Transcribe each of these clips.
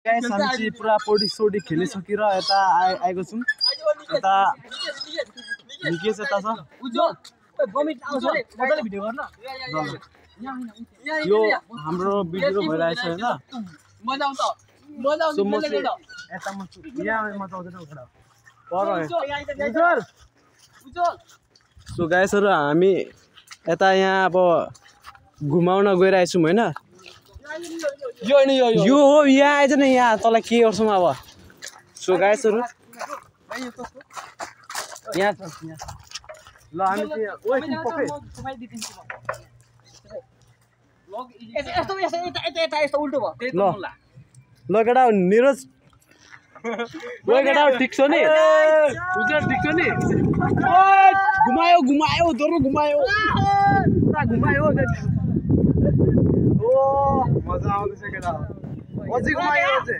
Guys हामी चाहिँ पुरा पौडी सोडी खेलिसकेर यता आएको छौँ। यता निकै छ यता छ यो हाम्रो भिडियो भइरहेछ हैन। मजा आउँछ यता म यहाँ मजा आउँदैन उडा पर सो गाइसहरु हामी यता यहाँ अब घुमाउन गइरहेछौँ हैन। यो हो यहाँ आएछ नि यहाँ तल के गर्छौँ अब। सो गाइसहरु यहाँ छ ल हामी चाहिँ ओइ पके यस्तो उल्टो भयो ल केटा निरज ओइ केटा ठीक छ नि उजर ठीक छ नि घुमायो घुमायो दोरो घुमायो पुरा घुमायो ओ मजा आउँदैछ केटा अझै घुमायो अझै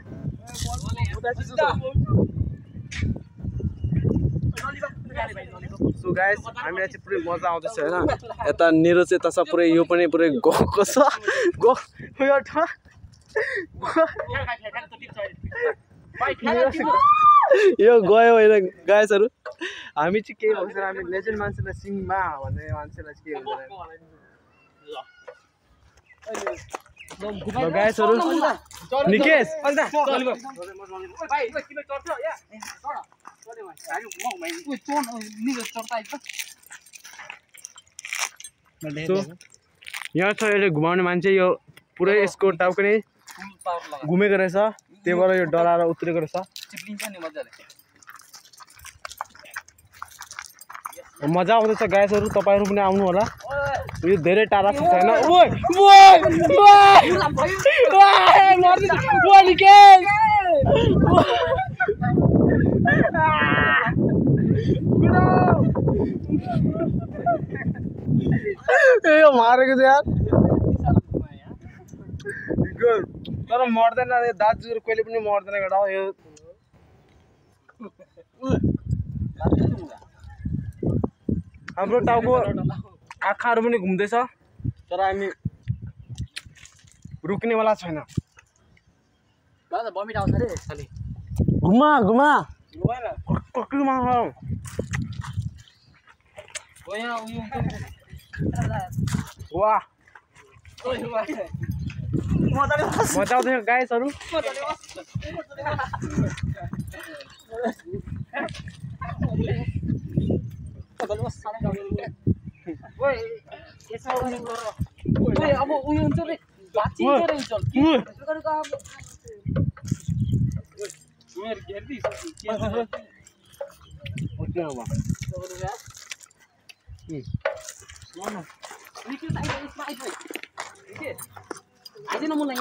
सो गाइस हामीलाई चाहिँ पुरै मजा आउँदैछ हैन। यता निरो चाहिँ यता छ पुरै यो पनि पुरै गएको छ यो गयो होइन गाइसहरु। हामी चाहिँ के भन्छ हामी लेजेन्ड मान्छेलाई सिङमा भन्ने मान्छेलाई चाहिँ के हुन्छ गाइसहरु निकेश यहाँ छ यसले घुमाउने मान्छे यो पुरै यसको टाउको नै घुमेको रहेछ त्यही भएर यो डराएर उत्रेको रहेछ। मजा आउँदैछ गाइसहरु तपाईहरु पनि आउनु होला। यो धेरै टाढा छ हैन। ओइ यो मारेको छ यार तर मर्दैन दाजुहरु कहिले पनि मर्दैन केटा यो हाम्रो टाउको आँखाहरु पनि घुम्दैछ तर हामी रुक्नेवाला छैन। बमिट आउँछ रे खाली घुमा घुमा कक्कुमा वाह मजा आउँदैछ गाइसहरु। अब उयो हुन्छ रे आज न मलाई